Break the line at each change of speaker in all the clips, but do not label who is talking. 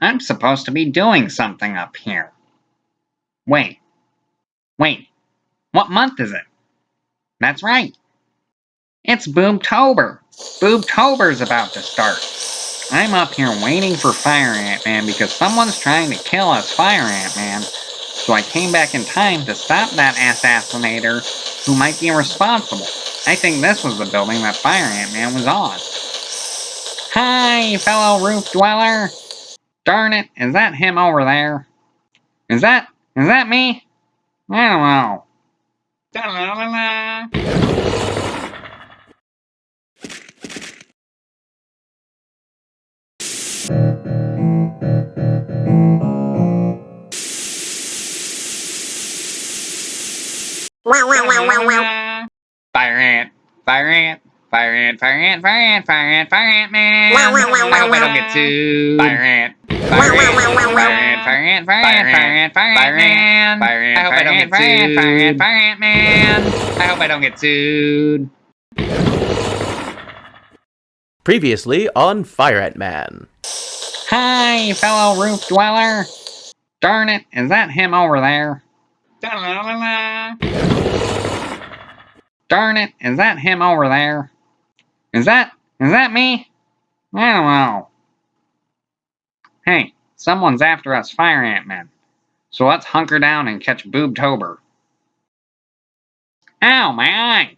I'm supposed to be doing something up here. Wait. What month is it? That's right. It's Boobtober. Boobtober's about to start. I'm up here waiting for Fire Ant-Man because someone's trying to kill us Fire Ant-Man. So I came back in time to stop that assassinator who might be responsible. I think this was the building that Fire Ant-Man was on. Hi, fellow roof dweller. Darn it, is that him over there? Is that me? I don't know. Da-la-la-la. Wow. Fire Ant Man. I hope I don't get sued. Fire Ant Man. I hope I don't get sued. I hope I don't get sued.
Previously on Fire Ant-Man.
Hi, fellow roof dweller. Darn it, is that him over there? Da-la-la-la. Darn it, is that him over there? Is that me? I don't know. Hey, someone's after us Fire Ant-Man. So let's hunker down and catch Boobtober. Ow, my eye!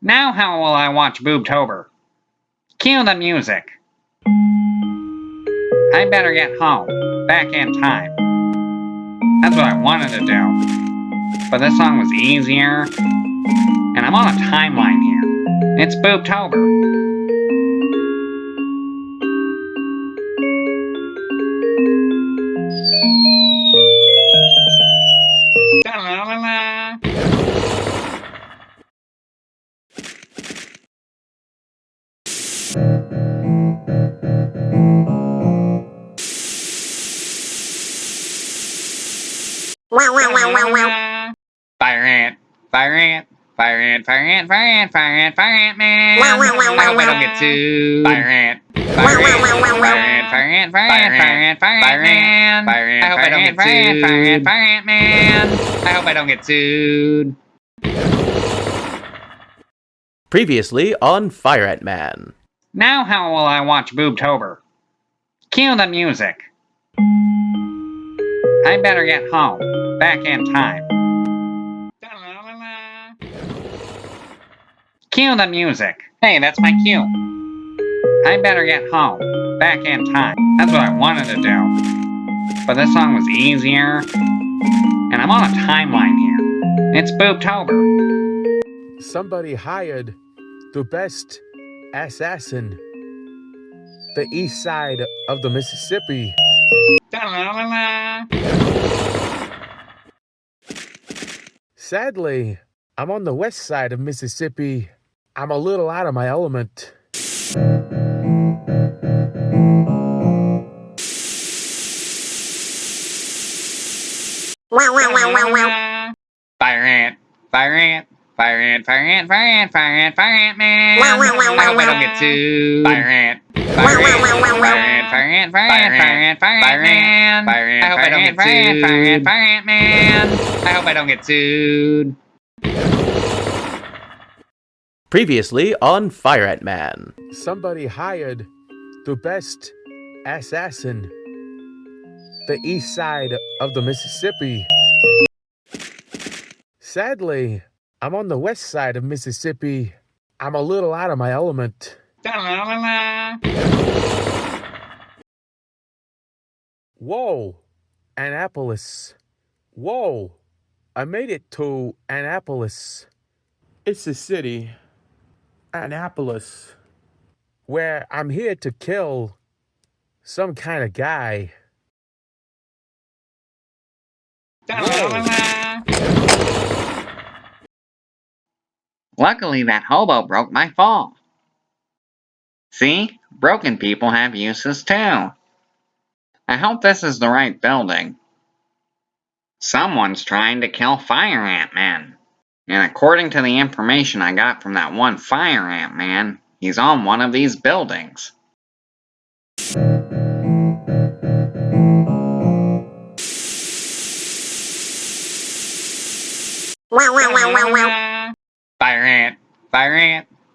Now how will I watch Boobtober? Cue the music. I better get home, back in time. That's what I wanted to do. But this song was easier. And I'm on a timeline here. It's Boobtober. Da-la-la-la. Wow. Fire Ant Man. I hope I don't get sued. Fire Ant Man. I hope I don't get sued. I hope I don't get sued.
Previously on Fire Ant-Man.
Now how will I watch Boobtober? Cue the music. I better get home, back in time. Da-la-la-la. Cue the music. Hey, that's my cue. I better get home, back in time. That's what I wanted to do. But this song was easier. And I'm on a timeline here. It's Boobtober.
Somebody hired the best assassin, the east side of the Mississippi.
Da-la-la-la.
Sadly, I'm on the west side of Mississippi. I'm a little out of my element.
Wow. Fire Ant Man. I hope I don't get sued. Fire Ant Man. I hope I don't get sued. I hope I don't get sued.
Previously on Fire Ant-Man.
Somebody hired the best assassin, the east side of the Mississippi. Sadly, I'm on the west side of Mississippi. I'm a little out of my element.
Da-la-la-la.
Whoa, Annapolis. Whoa, I made it to Annapolis. It's a city, Annapolis, where I'm here to kill some kind of guy.
Da-la-la-la. Luckily, that hobo broke my fall. See? Broken people have uses too. I hope this is the right building. Someone's trying to kill Fire Ant-Man. And according to the information I got from that one Fire Ant-Man, he's on one of these buildings.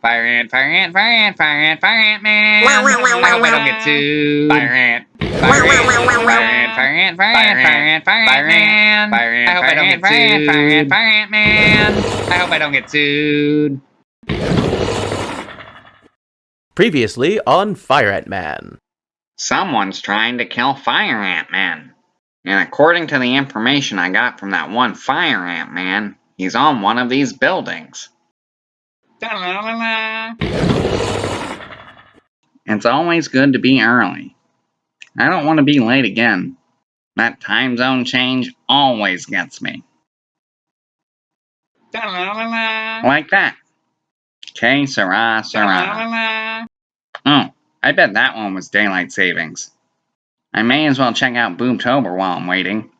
Fire ant, fire ant, fire ant, fire ant, fire ant man. I hope I don't get sued. Fire ant, fire ant, fire ant, fire ant, fire ant, fire ant, fire ant man. Fire ant, I hope I don't get sued. Fire ant, fire ant man. I hope I don't get sued.
Previously on Fire Ant Man.
Someone's trying to kill Fire Ant Man. And according to the information I got from that one Fire Ant Man, he's on one of these buildings. It's always good to be early. I don't want to be late again. That time zone change always gets me. Like that. Que sera, sera. Oh, I bet that one was daylight savings. I may as well check out Boobtober while I'm waiting.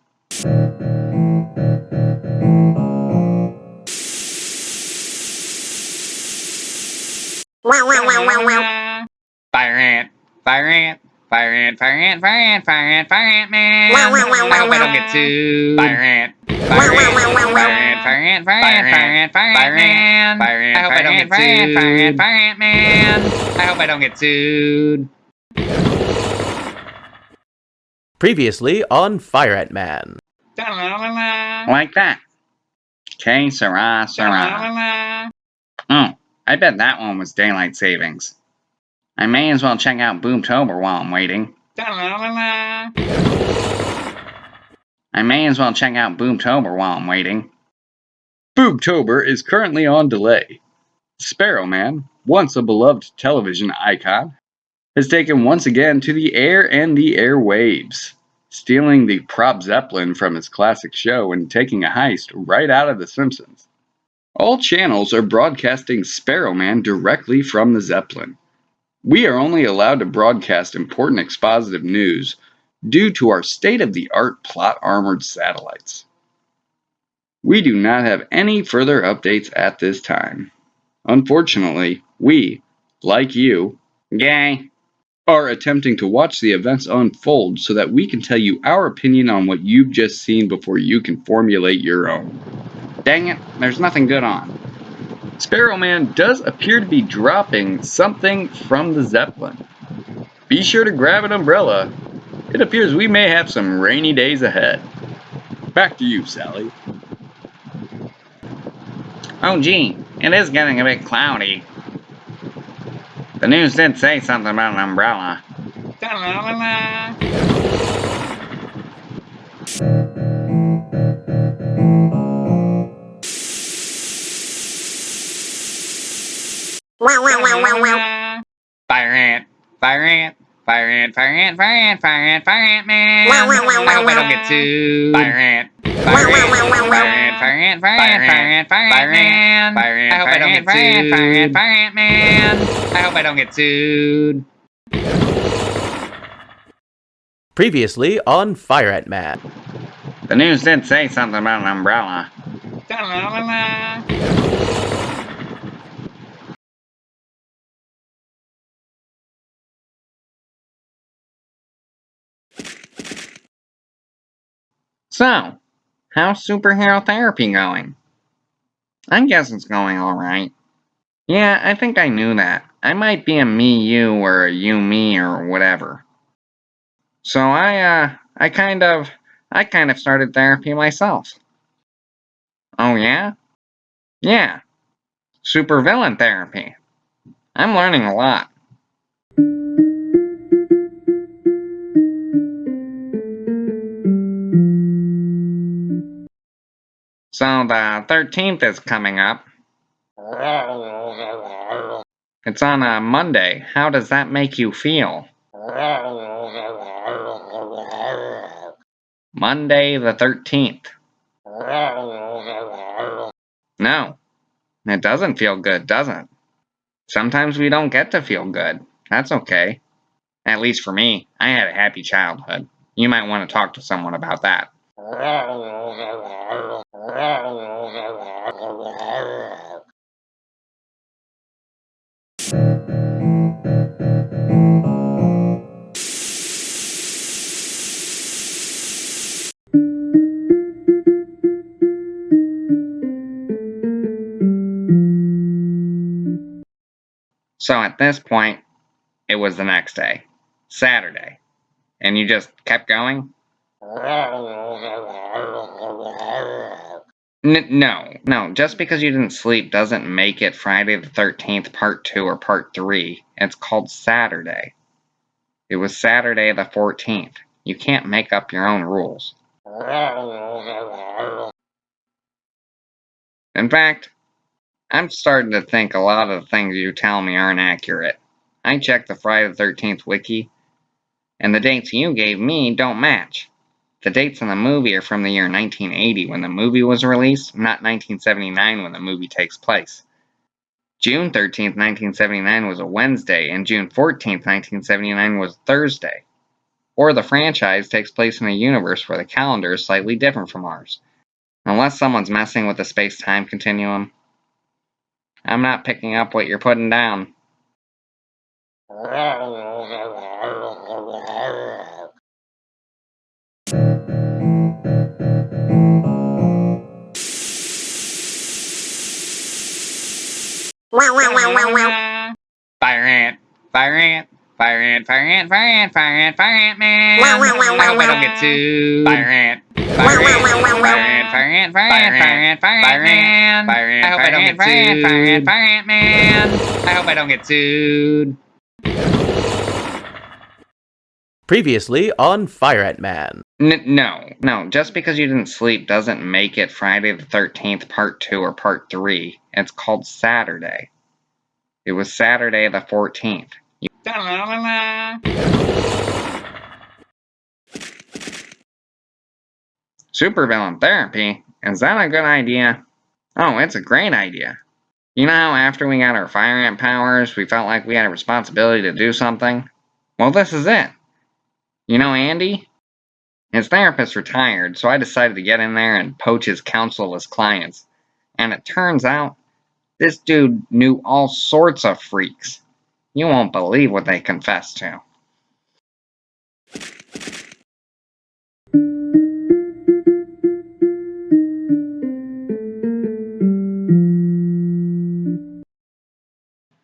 Fire ant, fire ant, fire ant, fire ant, fire ant, fire ant, fire ant man. I hope I don't get sued. Fire ant, fire ant, fire ant, fire ant, fire ant, fire ant, fire ant man. Fire ant, I hope I don't get sued. Fire ant, fire ant man. I hope I don't get sued.
Previously on Fire Ant Man.
Like that. Que sera, sera. Oh, I bet that one was daylight savings. I may as well check out Boobtober while I'm waiting. I may as well check out Boobtober while I'm waiting. Boobtober is currently on delay. Sparrow Man, once a beloved television icon, has taken once again to the air and the airwaves, stealing the prop Zeppelin from his classic show and taking a heist right out of The Simpsons. All channels are broadcasting Sparrow Man directly from the Zeppelin. We are only allowed to broadcast important expositive news due to our state-of-the-art plot-armored satellites. We do not have any further updates at this time. Unfortunately, we, like you, gay, are attempting to watch the events unfold so that we can tell you our opinion on what you've just seen before you can formulate your own. Dang it, there's nothing good on. Sparrow Man does appear to be dropping something from the Zeppelin. Be sure to grab an umbrella. It appears we may have some rainy days ahead. Back to you, Sally. Oh gee, it is getting a bit cloudy. The news did say something about an umbrella. Fire ant, fire ant, fire ant, fire ant, fire ant, fire ant, fire ant man. I hope I don't get sued. Fire ant, fire ant, fire ant, fire ant, fire ant, fire ant, fire ant man. Fire ant, I hope I don't get sued. Fire ant, fire ant man. I hope I don't get sued.
Previously on Fire Ant Man.
The news did say something about an umbrella. So, how's superhero therapy going? I guess it's going alright. Yeah, I think I knew that. I might be a me-you or a you-me or whatever. So I kind of started therapy myself. Oh yeah? Yeah. Supervillain therapy. I'm learning a lot. So the 13th is coming up. It's on a Monday. How does that make you feel? Monday the 13th. No, it doesn't feel good, does it? Sometimes we don't get to feel good. That's okay. At least for me, I had a happy childhood. You might want to talk to someone about that. So at this point, it was the next day, Saturday, and you just kept going? No, just because you didn't sleep doesn't make it Friday the 13th Part 2 or Part 3. It's called Saturday. It was Saturday the 14th. You can't make up your own rules. In fact, I'm starting to think a lot of the things you tell me aren't accurate. I checked the Friday the 13th wiki, and the dates you gave me don't match. The dates in the movie are from the year 1980 when the movie was released, not 1979 when the movie takes place. June 13th, 1979 was a Wednesday, and June 14th, 1979 was Thursday. Or the franchise takes place in a universe where the calendar is slightly different from ours. Unless someone's messing with the space-time continuum. I'm not picking up what you're putting down. Fire ant, fire ant, fire ant, fire ant, fire ant, fire ant, fire ant man. I hope I don't get sued. Fire ant, fire ant, fire ant, fire ant, fire ant, fire ant, fire ant, fire ant. I hope I don't get sued. Fire ant, fire ant man. I hope I don't get sued.
Previously on Fire Ant Man.
No, just because you didn't sleep doesn't make it Friday the 13th Part 2 or Part 3. It's called Saturday. It was Saturday the 14th. Supervillain therapy? Is that a good idea? Oh, it's a great idea. You know how after we got our fire ant powers, we felt like we had a responsibility to do something? Well, this is it. You know Andy? His therapist retired, so I decided to get in there and poach his counselorless clients. And it turns out, this dude knew all sorts of freaks. You won't believe what they confessed to.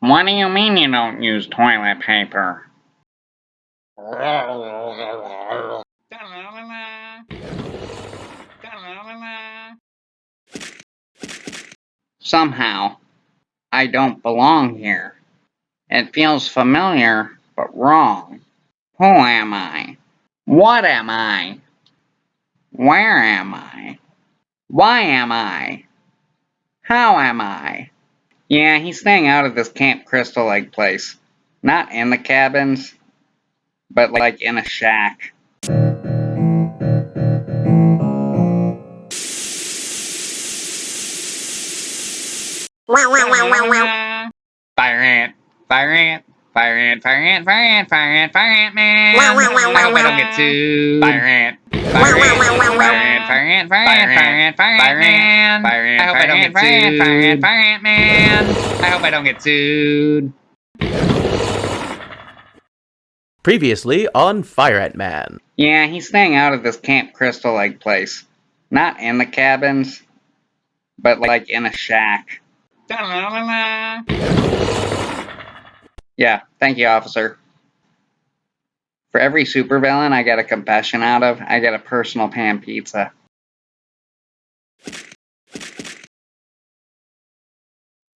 What do you mean you don't use toilet paper? Somehow, I don't belong here. It feels familiar, but wrong. Who am I? What am I? Where am I? Why am I? How am I? Yeah, he's staying out of this Camp Crystal Lake place. Not in the cabins, but like in a shack. Fire ant, fire ant, fire ant, fire ant, fire ant, fire ant, fire ant man. I hope I don't get sued. Fire ant, fire ant, fire ant, fire ant, fire ant, fire ant, fire ant, fire ant. I hope I don't get sued. Fire ant, fire ant man. I hope I don't get sued.
Previously on Fire Ant Man.
Yeah, he's staying out of this Camp Crystal Lake place. Not in the cabins, but like in a shack. Yeah, thank you, officer. For every supervillain I get a confession out of, I get a personal pan pizza.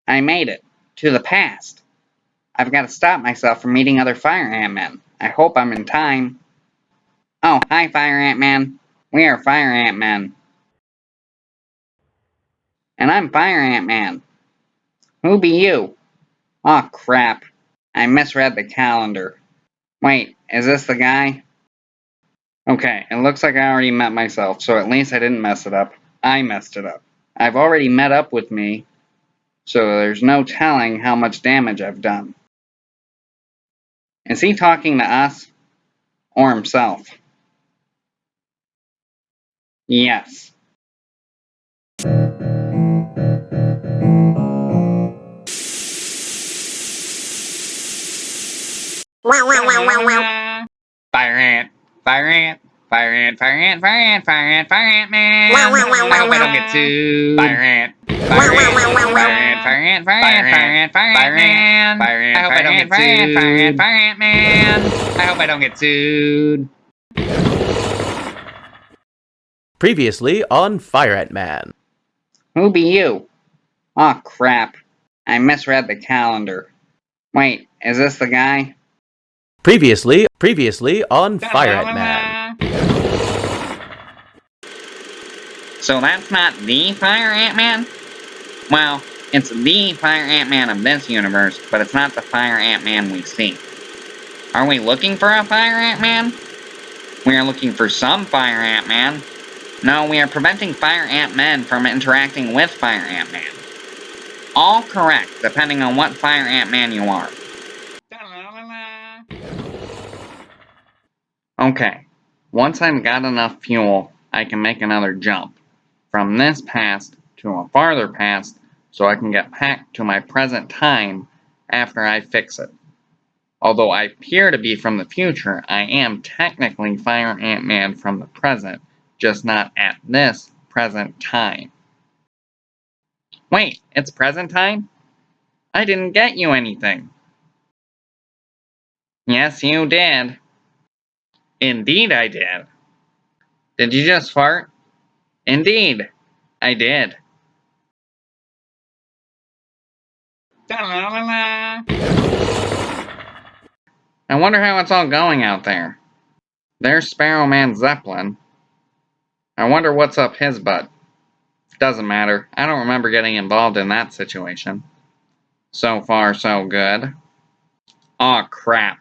I made it. To the past. I've got to stop myself from meeting other Fire Ant-Men. I hope I'm in time. Oh, hi, Fire Ant-Man. We are Fire Ant-Men. And I'm Fire Ant-Man. Who be you? Aw, crap. I misread the calendar. Wait, is this the guy? Okay, it looks like I already met myself, so at least I didn't mess it up. I messed it up. I've already met up with me, so there's no telling how much damage I've done. Is he talking to us? Or himself? Yes. Fire ant, fire ant, fire ant, fire ant, fire ant, fire ant, fire ant man. I hope I don't get sued. Fire ant, Fire ant, fire ant, fire ant, fire ant, fire ant, man. I hope I don't get sued. Fire ant, fire ant, man. I hope I don't get sued.
Previously on Fire Ant Man.
Who be you? Aw, crap. I misread the calendar. Wait, is this the guy?
Previously on Fire Ant Man.
So that's not the Fire Ant-Man? Well, it's the Fire Ant-Man of this universe, but it's not the Fire Ant-Man we see. Are we looking for a Fire Ant-Man? We are looking for some Fire Ant-Man. No, we are preventing Fire Ant-Men from interacting with Fire Ant-Man. All correct, depending on what Fire Ant-Man you are. Okay, once I've got enough fuel, I can make another jump. From this past to a farther past, so I can get back to my present time after I fix it. Although I appear to be from the future, I am technically Fire Ant-Man from the present, just not at this present time. Wait, it's present time? I didn't get you anything. Yes, you did. Indeed I did. Did you just fart? Indeed, I did. I wonder how it's all going out there. There's Sparrow Man's Zeppelin. I wonder what's up his butt. Doesn't matter. I don't remember getting involved in that situation. So far, so good. Aw, crap.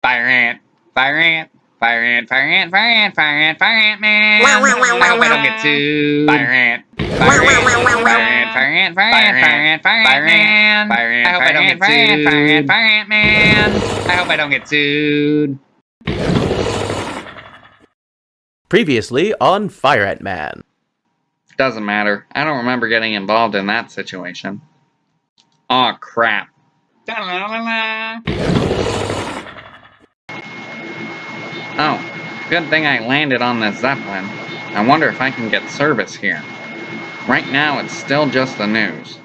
Fire ant, fire ant, fire ant, fire ant, fire ant, fire ant, fire ant, man. I hope I don't get sued. Fire ant, fire ant, fire ant, fire ant, fire ant, fire ant, fire ant, man. Fire ant, I hope I don't get sued. Fire ant, fire ant, man. I hope I don't get sued.
Previously on Fire Ant Man.
Doesn't matter. I don't remember getting involved in that situation. Aw, crap. Oh, good thing I landed on this Zeppelin. I wonder if I can get service here. Right now, it's still just the news.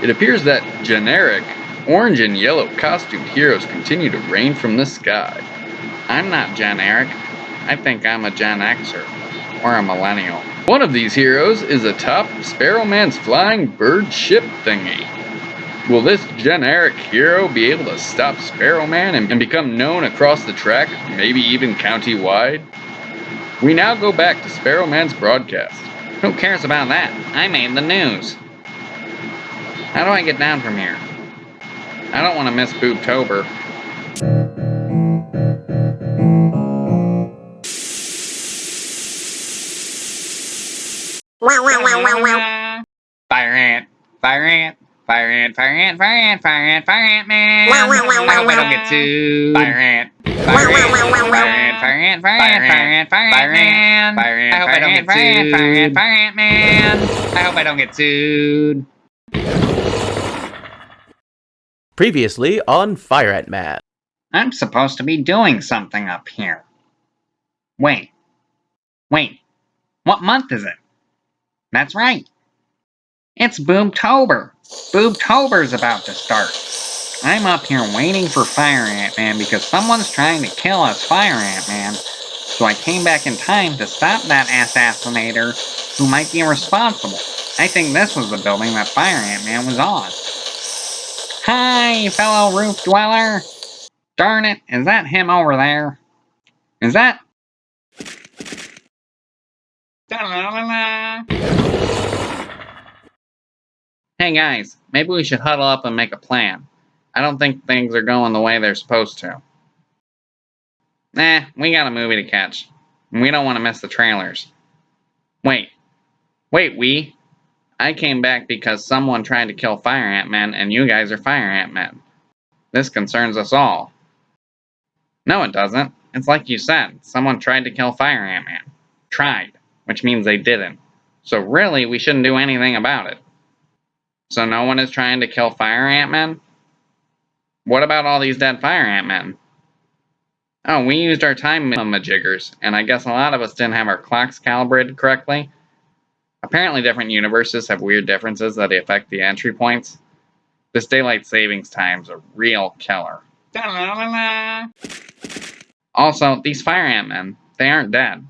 It appears that generic orange and yellow costumed heroes continue to rain from the sky.
I'm not generic. I think I'm a Gen Xer. Or a millennial.
One of these heroes is atop Sparrow Man's flying bird ship thingy. Will this generic hero be able to stop Sparrow Man and become known across the track, maybe even county-wide? We now go back to Sparrow Man's broadcast.
Who cares about that? I made the news. How do I get down from here? I don't want to miss Boobtober. Fire ant, fire ant, fire ant, fire ant, fire ant, fire ant, fire ant, man. I hope I don't get sued. Fire ant, fire ant, fire ant, fire ant, fire ant, fire ant, fire ant, fire ant, I hope I don't get sued. Fire ant, fire ant, man. I hope I don't get sued.
Previously on Fire Ant Man.
I'm supposed to be doing something up here. Wait, what month is it? That's right. It's Boobtober. Boobtober's about to start. I'm up here waiting for Fire Ant-Man because someone's trying to kill us Fire Ant-Man. So I came back in time to stop that assassinator who might be responsible. I think this was the building that Fire Ant-Man was on. Hi, fellow roof dweller. Darn it, is that him over there? Is that... Hey guys, maybe we should huddle up and make a plan. I don't think things are going the way they're supposed to. Nah, we got a movie to catch. We don't want to miss the trailers. Wait, we? I came back because someone tried to kill Fire Ant-Man and you guys are Fire Ant-Man. This concerns us all. No, it doesn't. It's like you said, someone tried to kill Fire Ant-Man. Tried, which means they didn't. So really, we shouldn't do anything about it. So no one is trying to kill Fire Ant-Man? What about all these dead Fire Ant-Men? Oh, we used our time-majiggers, and I guess a lot of us didn't have our clocks calibrated correctly. Apparently different universes have weird differences that affect the entry points. This daylight savings time's a real killer. Also, these fire ant-men, they aren't dead.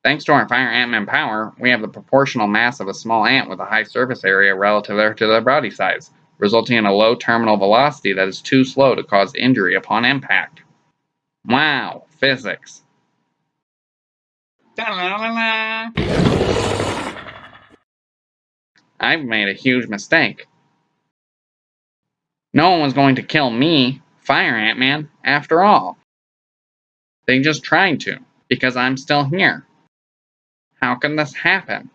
Thanks to our fire ant-man power, we have the proportional mass of a small ant with a high surface area relative to their body size, resulting in a low terminal velocity that is too slow to cause injury upon impact. Wow, physics. I've made a huge mistake. No one was going to kill me, Fire Ant-Man, after all. They just tried to, because I'm still here. How can this happen?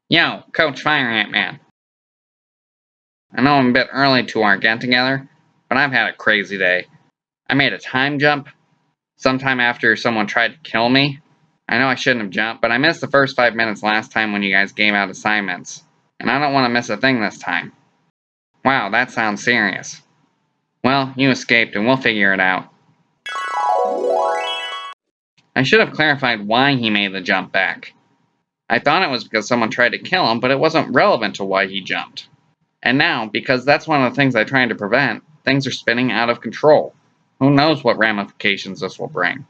Yo, Coach Fire Ant-Man. I know I'm a bit early to our get-together, but I've had a crazy day. I made a time jump, sometime after someone tried to kill me. I know I shouldn't have jumped, but I missed the first 5 minutes last time when you guys gave out assignments. And I don't want to miss a thing this time. Wow, that sounds serious. Well, you escaped and we'll figure it out. I should have clarified why he made the jump back. I thought it was because someone tried to kill him, but it wasn't relevant to why he jumped. And now, because that's one of the things I tried to prevent, things are spinning out of control. Who knows what ramifications this will bring.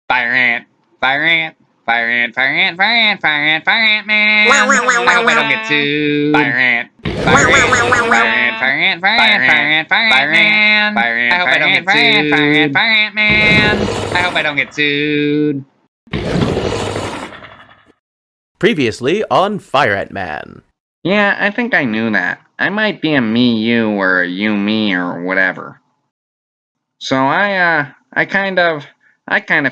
Fire ant, fire ant, fire ant, fire ant, fire ant, fire ant, fire ant man. I hope I don't get sued. Fire ant, fire ant, fire ant, fire ant, fire ant, fire ant, fire ant man. Fire ant, I hope I don't get sued. Fire ant, fire ant man. I hope I don't get sued.
Previously on Fire Ant Man.
Yeah, I think I knew that. I might be a me you or a you me or whatever. So I kind of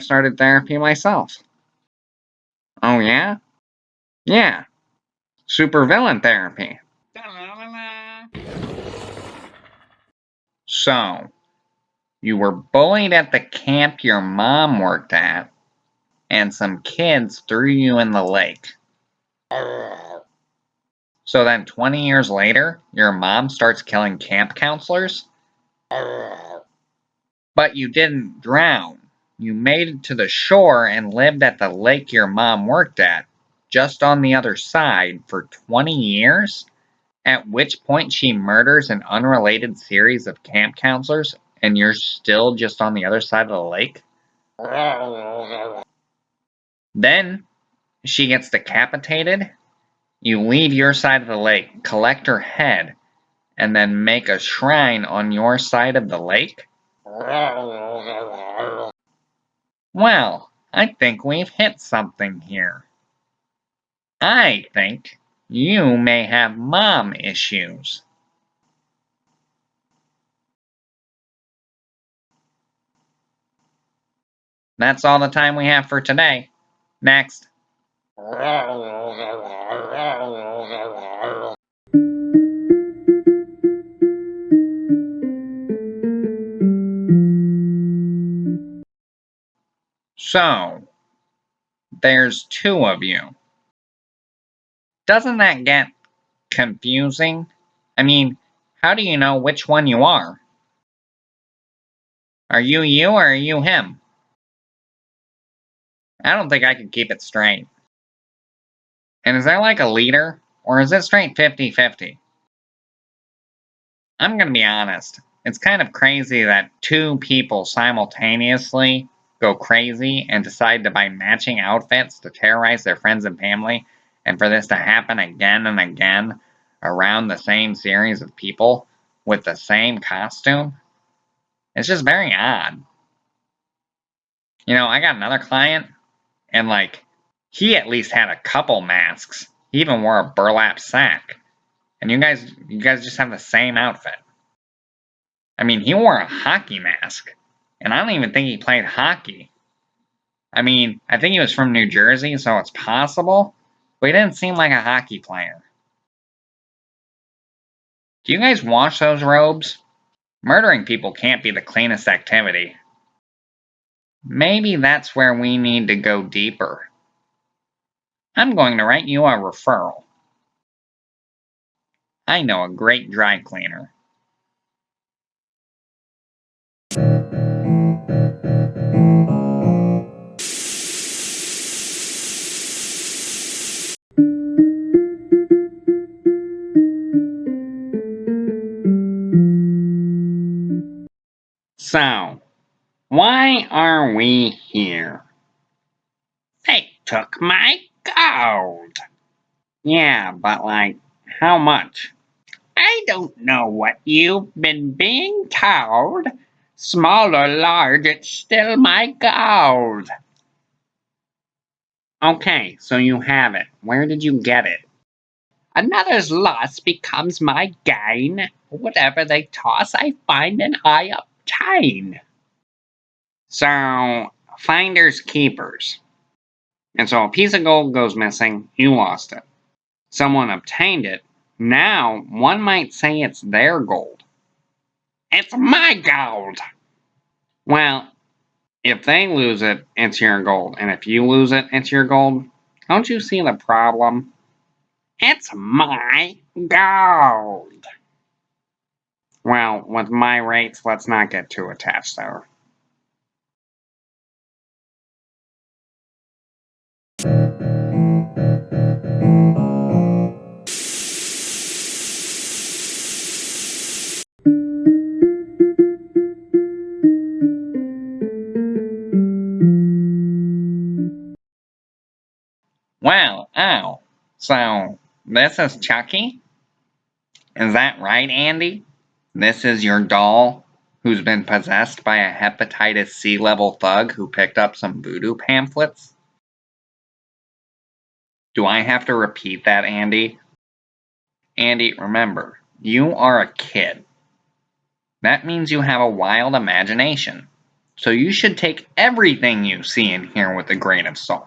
started therapy myself. Oh yeah? Yeah. Supervillain therapy. So, you were bullied at the camp your mom worked at, and some kids threw you in the lake. So then 20 years later, your mom starts killing camp counselors? But you didn't drown. You made it to the shore and lived at the lake your mom worked at, just on the other side, for 20 years? At which point she murders an unrelated series of camp counselors, and you're still just on the other side of the lake? Then, she gets decapitated. You leave your side of the lake, collect her head, and then make a shrine on your side of the lake? Well, I think we've hit something here. I think you may have mom issues. That's all the time we have for today. Next. So, there's two of you. Doesn't that get confusing? I mean, how do you know which one you are? Are you you or are you him? I don't think I can keep it straight. And is there like a leader? Or is it straight 50-50? I'm gonna be honest. It's kind of crazy that two people simultaneously go crazy and decide to buy matching outfits to terrorize their friends and family, and for this to happen again and again around the same series of people with the same costume. It's just very odd. You know, I got another client, and like, he at least had a couple masks. He even wore a burlap sack. And you guys just have the same outfit. I mean, he wore a hockey mask, and I don't even think he played hockey. I mean, I think he was from New Jersey, so it's possible, but he didn't seem like a hockey player. Do you guys wash those robes? Murdering people can't be the cleanest activity. Maybe that's where we need to go deeper. I'm going to write you a referral. I know a great dry cleaner. So, why are we here? They took my gold. Yeah, but how much? I don't know what you've been being told. Small or large, it's still my gold. Okay, so you have it. Where did you get it? Another's loss becomes my gain. Whatever they toss, I find and I obtain. So, finders keepers. And so a piece of gold goes missing, you lost it. Someone obtained it. Now, one might say it's their gold. It's my gold! Well, if they lose it, it's your gold. And if you lose it, it's your gold. Don't you see the problem? It's my gold! Well, with my rates, let's not get too attached there. Well, oh, so this is Chucky? Is that right, Andy? This is your doll who's been possessed by a hepatitis C level thug who picked up some voodoo pamphlets? Do I have to repeat that, Andy? Andy, remember, you are a kid. That means you have a wild imagination. So you should take everything you see and hear with a grain of salt.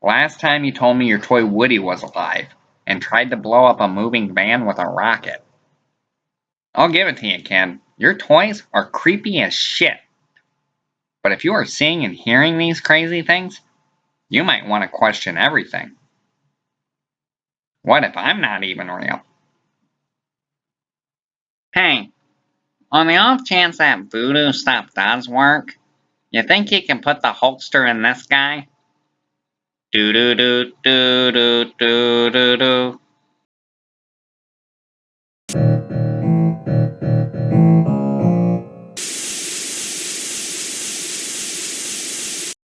Last time you told me your toy Woody was alive and tried to blow up a moving van with a rocket. I'll give it to you, kid. Your toys are creepy as shit. But if you are seeing and hearing these crazy things, you might want to question everything. What if I'm not even real? Hey, on the off chance that voodoo stuff does work, you think you can put the holster in this guy? Do do do do do do do do.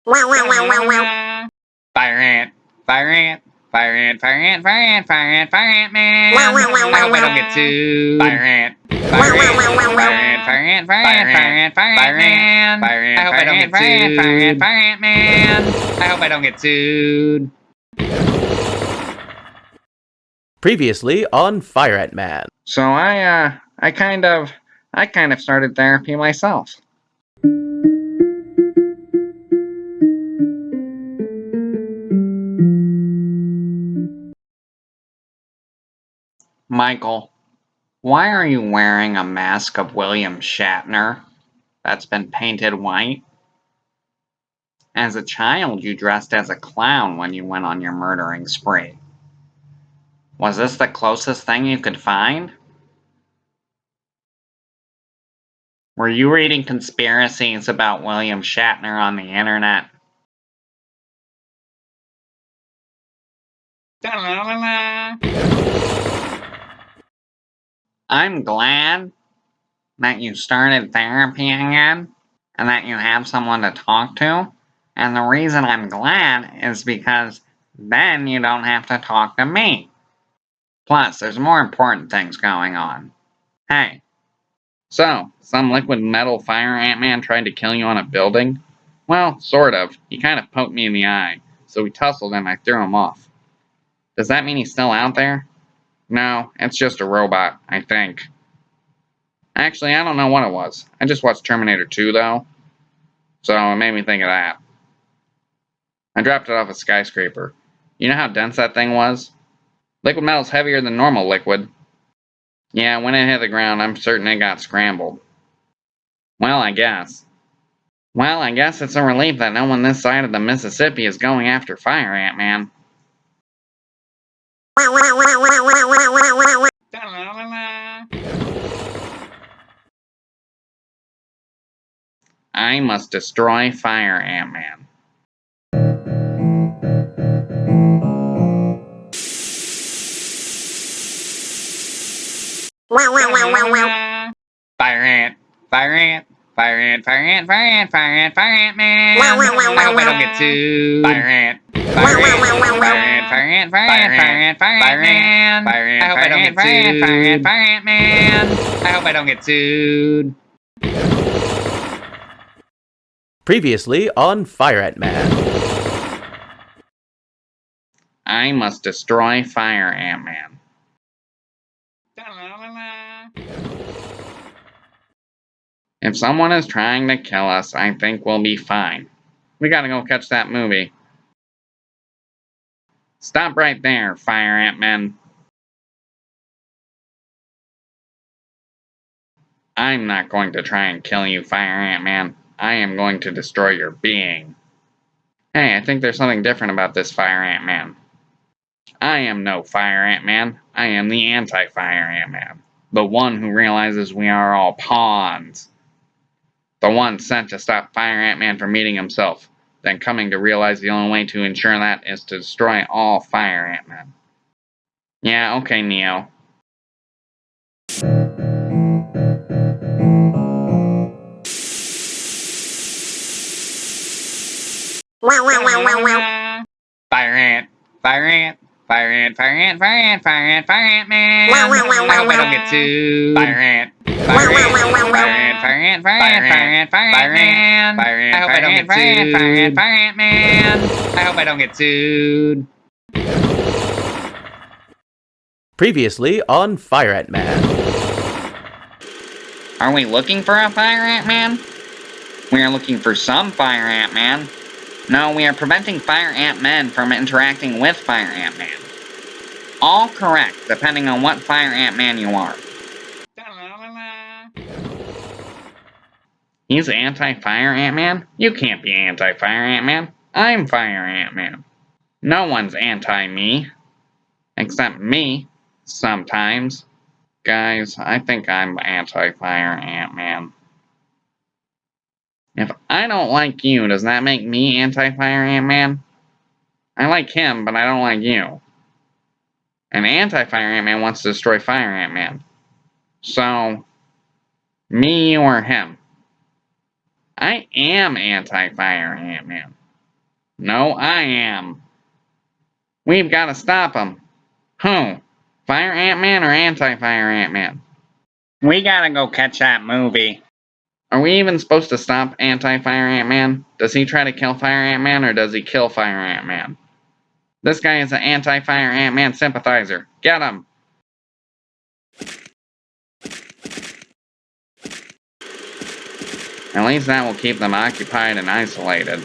Wow, wow, wow, wow, wow.
Fire ant, fire ant, fire ant, fire ant, fire ant, fire ant, fire ant man.
Wow, wow, wow,
I hope
wow,
I don't
wow.
get sued. Fire ant,
Wow,
fire
wow,
ant,
wow, wow,
fire
wow.
ant, fire ant, fire ant, fire ant, fire ant man.
Fire ant,
I hope I don't get
fire ant,
sued. Fire ant, fire ant man. I hope I don't get sued.
Previously on Fire Ant Man.
So I kind of started therapy myself. Michael, why are you wearing a mask of William Shatner that's been painted white? As a child, you dressed as a clown when you went on your murdering spree. Was this the closest thing you could find? Were you reading conspiracies about William Shatner on the internet? I'm glad that you started therapy again and that you have someone to talk to. And the reason I'm glad is because then you don't have to talk to me. Plus, there's more important things going on. Hey, so, some liquid metal fire ant-man tried to kill you on a building? Well, sort of. He kind of poked me in the eye, so we tussled and I threw him off. Does that mean he's still out there? No, it's just a robot, I think. Actually, I don't know what it was. I just watched Terminator 2, though, so it made me think of that. I dropped it off a skyscraper. You know how dense that thing was? Liquid metal's heavier than normal liquid. Yeah, when it hit the ground, I'm certain it got scrambled. Well, I guess. Well, I guess it's a relief that no one this side of the Mississippi is going after Fire Ant-Man. I must destroy Fire Ant-Man. Fire Ant, Fire Ant, Fire Ant, Fire Ant, Fire Ant, Fire Ant, Fire Ant Man. I hope I don't get sued. Fire Ant, Fire Ant, Fire Ant, Fire Ant, Fire Ant, Fire Ant, Fire Ant Man. I hope I don't get sued. Fire Ant, Fire Ant Man. I hope I don't get sued.
Previously on Fire Ant Man.
I must destroy Fire Ant-Man. If someone is trying to kill us, I think we'll be fine. We gotta go catch that movie. Stop right there, Fire Ant-Man. I'm not going to try and kill you, Fire Ant-Man. I am going to destroy your being. Hey, I think there's something different about this Fire Ant-Man. I am no Fire Ant-Man. I am the anti-Fire Ant-Man. The one who realizes we are all pawns. The one sent to stop Fire Ant-Man from meeting himself, then coming to realize the only way to ensure that is to destroy all Fire Ant-Men. Yeah, okay, Neo. Fire Ant, Fire Ant, Fire Ant, Fire Ant, Fire Ant, Fire Ant, Fire Ant Man. I hope I don't get sued. Fire Ant, Fire Ant, Fire Ant, Fire Ant, Fire Ant, Fire Ant, Fire Ant Man. I hope I don't get sued. Fire Ant, Fire Ant Man. I hope I don't get sued.
Previously on Fire Ant Man.
Are we looking for a Fire Ant-Man? We are looking for some Fire Ant-Man. No, we are preventing Fire Ant-Men from interacting with Fire Ant-Man. All correct, depending on what Fire Ant-Man you are. He's anti-Fire Ant-Man? You can't be anti-Fire Ant-Man. I'm Fire Ant-Man. No one's anti-me. Except me. Sometimes. Guys, I think I'm anti-Fire Ant-Man. If I don't like you, does that make me anti-Fire Ant-Man? I like him, but I don't like you. And anti-Fire Ant-Man wants to destroy Fire Ant-Man. So, me, you, or him? I am anti-Fire Ant-Man. No, I am. We've got to stop him. Who? Fire Ant-Man or anti-Fire Ant-Man? We gotta go catch that movie. Are we even supposed to stop anti-Fire Ant-Man? Does he try to kill Fire Ant-Man or does he kill Fire Ant-Man? This guy is an anti-Fire Ant-Man sympathizer. Get him! At least that will keep them occupied and isolated.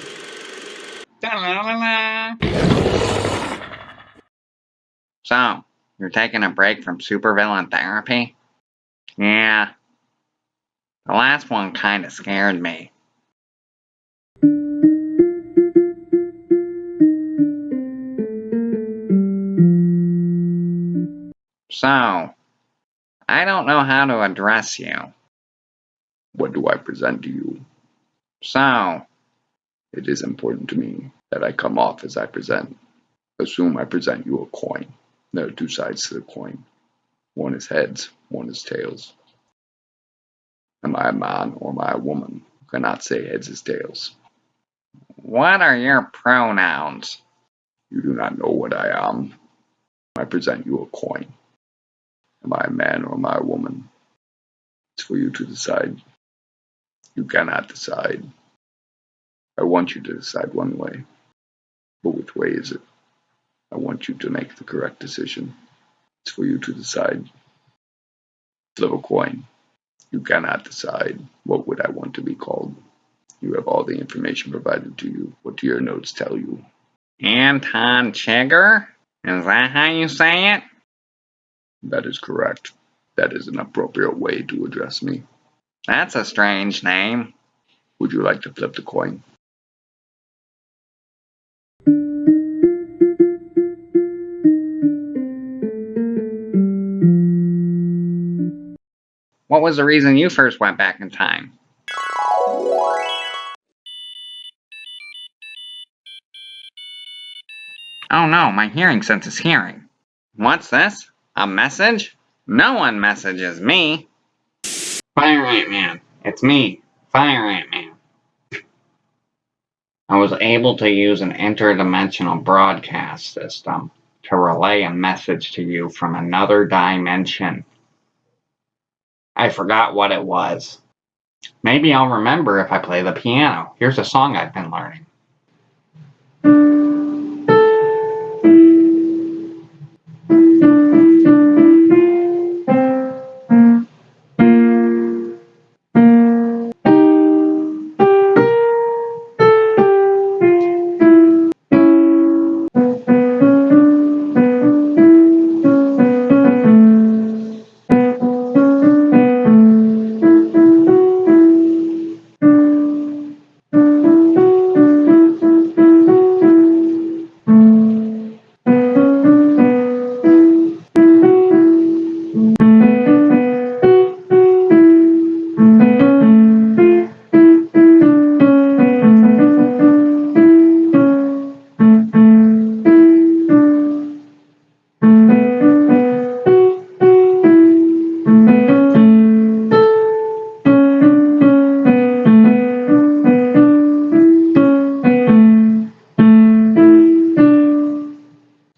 So, you're taking a break from supervillain therapy? Yeah. The last one kinda scared me. So, I don't know how to address you.
What do I present to you?
So,
It is important to me that I come off as I present. Assume I present you a coin. There are two sides to the coin. One is heads, one is tails. Am I a man or am I a woman? You cannot say heads is tails.
what are your pronouns?
You do not know what I am. I present you a coin. Am I a man or am I a woman? It's for you to decide. You cannot decide. I want you to decide one way. But which way is it? I want you to make the correct decision. It's for you to decide. Flip a coin. You cannot decide. What would I want to be called? You have all the information provided to you. What do your notes tell you?
Anton Chigger? Is that how you say it?
That is correct. That is an appropriate way to address me.
That's a strange name.
Would you like to flip the coin?
What was the reason you first went back in time? Oh no, my hearing sense is hearing. What's this? A message? No one messages me. Fire Ant-Man. It's me, Fire Ant-Man. I was able to use an interdimensional broadcast system to relay a message to you from another dimension. I forgot what it was. Maybe I'll remember if I play the piano. Here's a song I've been learning.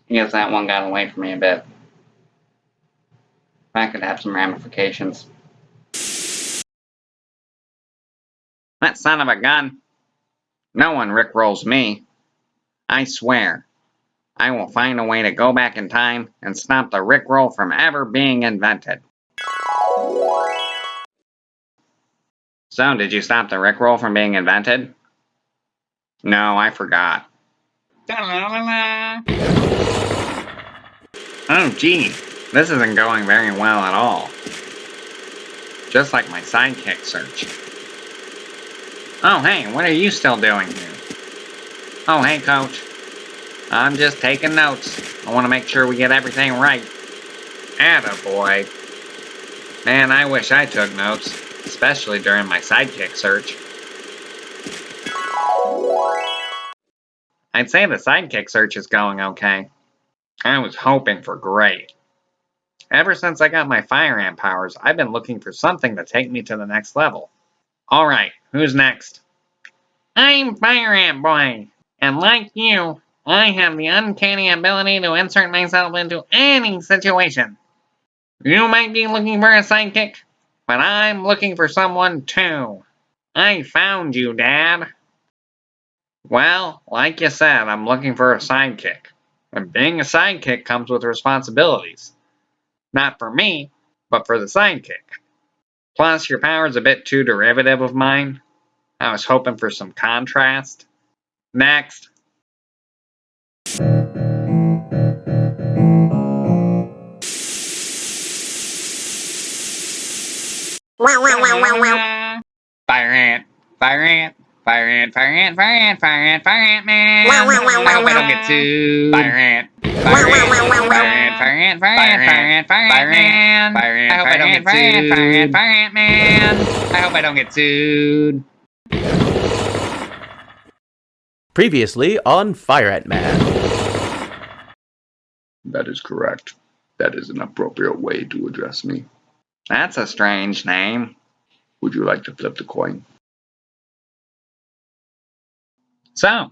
I guess that one got away from me a bit. That could have some ramifications. That son of a gun. No one rickrolls me. I swear, I will find a way to go back in time and stop the rickroll from ever being invented. So, did you stop the rickroll from being invented? No, I forgot. Oh gee, this isn't going very well at all. Just like my sidekick search. Oh hey, what are you still doing here? Oh hey coach. I'm just taking notes. I want to make sure we get everything right. Attaboy. Man, I wish I took notes, especially during my sidekick search. I'd say the sidekick search is going okay. I was hoping for great. Ever since I got my fire ant powers, I've been looking for something to take me to the next level. Alright, who's next? I'm Fire Ant Boy, and like you, I have the uncanny ability to insert myself into any situation. You might be looking for a sidekick, but I'm looking for someone too. I found you, Dad. Well, like you said, I'm looking for a sidekick. And being a sidekick comes with responsibilities. Not for me, but for the sidekick. Plus, your power's a bit too derivative of mine. I was hoping for some contrast. Next. Fire ant, fire ant, fire ant, fire ant, fire ant, fire ant, fire ant man. I hope I don't get sued. Fire ant, fire ant, fire ant, fire ant, fire ant, fire ant, fire ant man. Fire ant, fire ant, fire ant, fire ant, fire ant man. I hope I don't get sued.
Previously on Fire Ant Man.
That is correct. That is an appropriate way to address me.
That's a strange name.
Would you like to flip the coin?
So,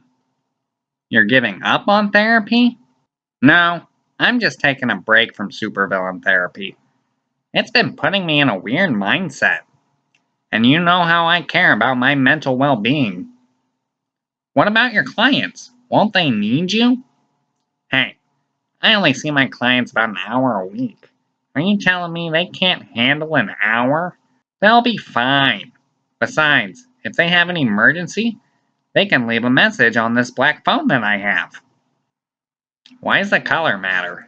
you're giving up on therapy? No, I'm just taking a break from supervillain therapy. It's been putting me in a weird mindset. And you know how I care about my mental well-being. What about your clients? Won't they need you? Hey, I only see my clients about an hour a week. Are you telling me they can't handle an hour? They'll be fine. Besides, if they have an emergency, they can leave a message on this black phone that I have. Why does the color matter?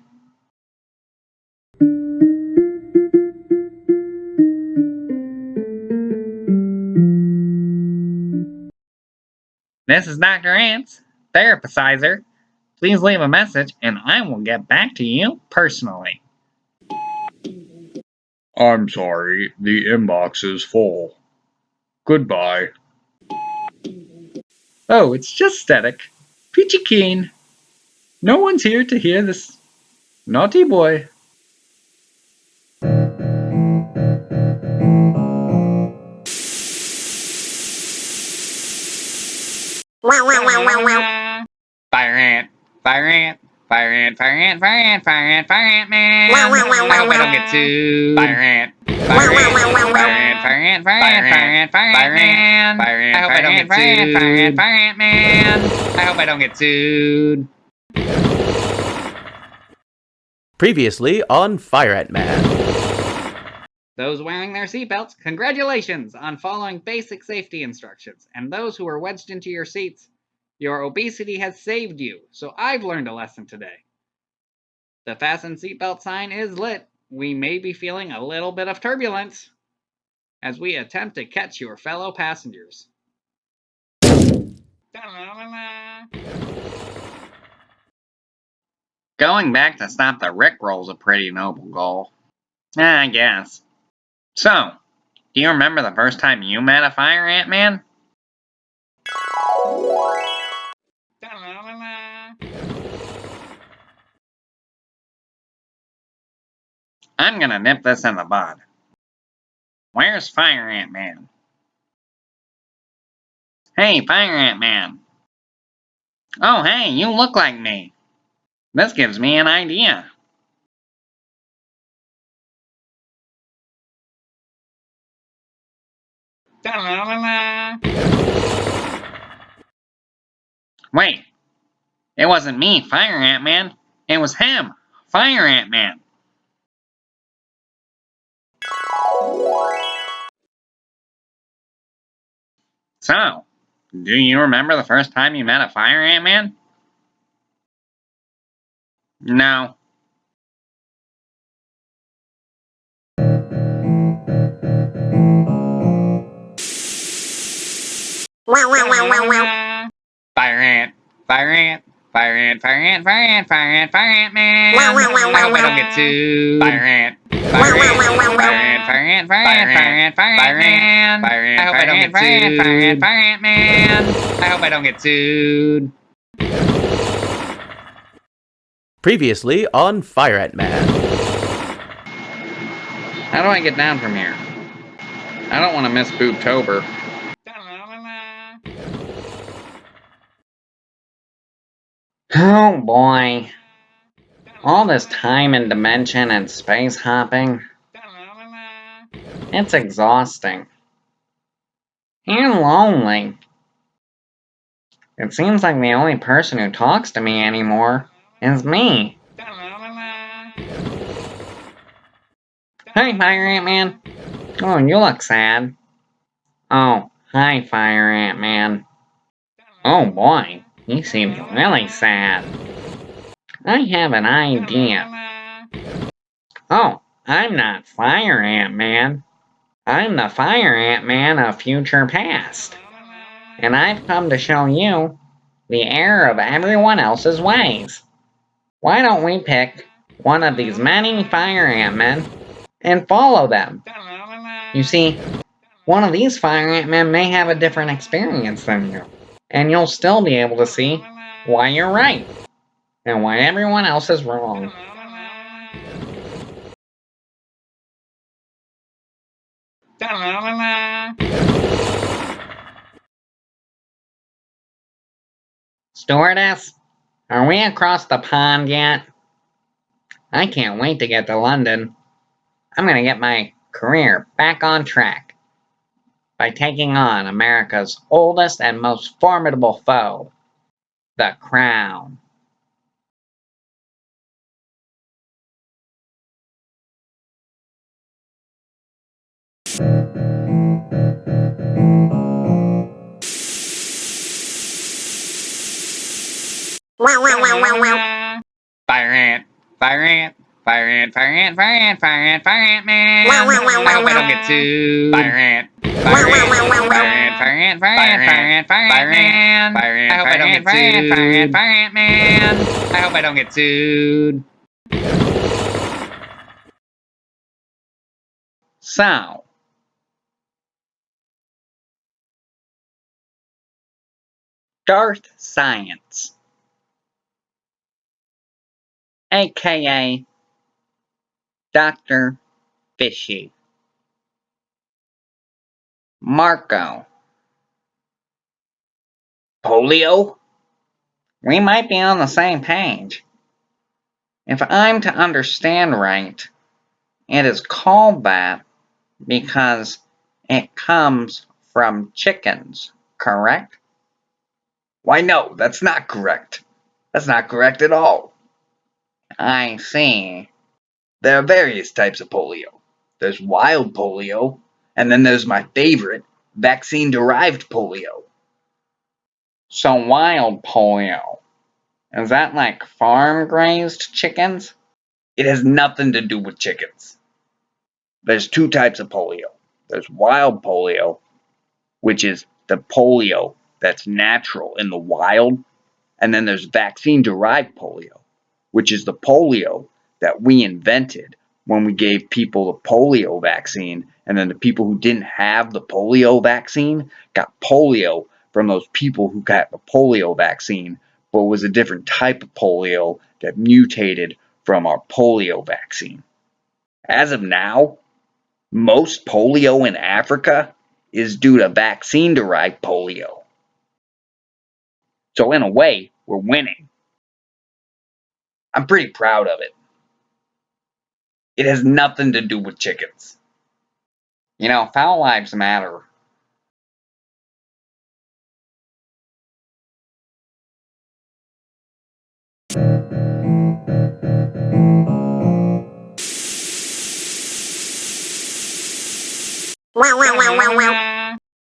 This is Dr. Ants, Therapicizer. Please leave a message and I will get back to you personally.
I'm sorry, the inbox is full. Goodbye.
Oh, it's just static. Peachy keen. No one's here to hear this. Naughty boy. Fire ant, fire ant, fire ant, fire ant, fire ant, fire ant, fire ant man. I hope I don't get sued. Fire ant, fire ant, fire ant, fire ant, fire ant, fire ant, fire ant, fire ant. I hope I don't get sued. Fire ant, fire ant man. I hope I don't get sued.
Previously on Fire Ant Man.
Those wearing their seatbelts, congratulations on following basic safety instructions. And those who are wedged into your seats, your obesity has saved you, so I've learned a lesson today. The fasten seatbelt sign is lit. We may be feeling a little bit of turbulence as we attempt to catch your fellow passengers. Going back to stop the Rickroll's a pretty noble goal. I guess. So, do you remember the first time you met a fire ant man? I'm gonna nip this in the bud. Where's Fire Ant Man? Hey, Fire Ant Man. Oh, hey, you look like me. This gives me an idea. Wait, it wasn't me, Fire Ant Man. It was him, Fire Ant Man. So, do you remember the first time you met a Fire Ant Man? No. Fire Ant, Fire Ant, Fire Ant, Fire Ant, Fire Ant, Fire Ant, Fire Ant Man. I hope I don't get sued. Fire Ant, Fire Ant, Fire Ant, Fire Ant, Fire Ant, Fire Ant, Fire Ant Man. I hope I don't get sued. Fire Ant, Fire Ant Man. I hope I don't get sued.
Previously on Fire Ant Man.
How do I get down from here?
I don't want to miss Boobtober.
Oh boy. All this time and dimension and space hopping. It's exhausting. And lonely. It seems like the only person who talks to me anymore is me. Hi, Fire Ant Man. Oh, you look sad. Oh, hi, Fire Ant Man. Oh boy, he seems really sad. I have an idea. Oh, I'm not Fire Ant Man. I'm the Fire Ant Man of future past. And I've come to show you the error of everyone else's ways. Why don't we pick one of these many Fire Ant Men and follow them? You see, one of these Fire Ant Men may have a different experience than you, and you'll still be able to see why you're right and why everyone else is wrong. Stewardess, are we across the pond yet? I can't wait to get to London. I'm gonna get my career back on track by taking on America's oldest and most formidable foe, the Crown. Fire Ant, Fire Ant, Fire Ant, Fire Ant, Fire Ant, Fire Ant, Fire Ant Man. I hope I don't get sued. Fire Ant, Fire Ant, Fire Ant, Fire Ant, man. I hope I don't get sued. Fire Ant, man. I hope I don't get sued. So, Darth Science, aka Dr. Fishy, Marco, polio? We might be on the same page. If I'm to understand right, it is called that because it comes from chickens, correct? Why, no, that's not correct. That's not correct at all. I see. There are various types of polio. There's wild polio, and then there's my favorite, vaccine-derived polio. So wild polio, is that like farm-grazed chickens? It has nothing to do with chickens. There's two types of polio. There's wild polio, which is the polio that's natural in the wild, and then there's vaccine-derived polio, which is the polio that we invented when we gave people the polio vaccine, and then the people who didn't have the polio vaccine got polio from those people who got the polio vaccine, but it was a different type of polio that mutated from our polio vaccine. As of now, most polio in Africa is due to vaccine-derived polio. So in a way, we're winning. I'm pretty proud of it. It has nothing to do with chickens. You know, foul lives matter.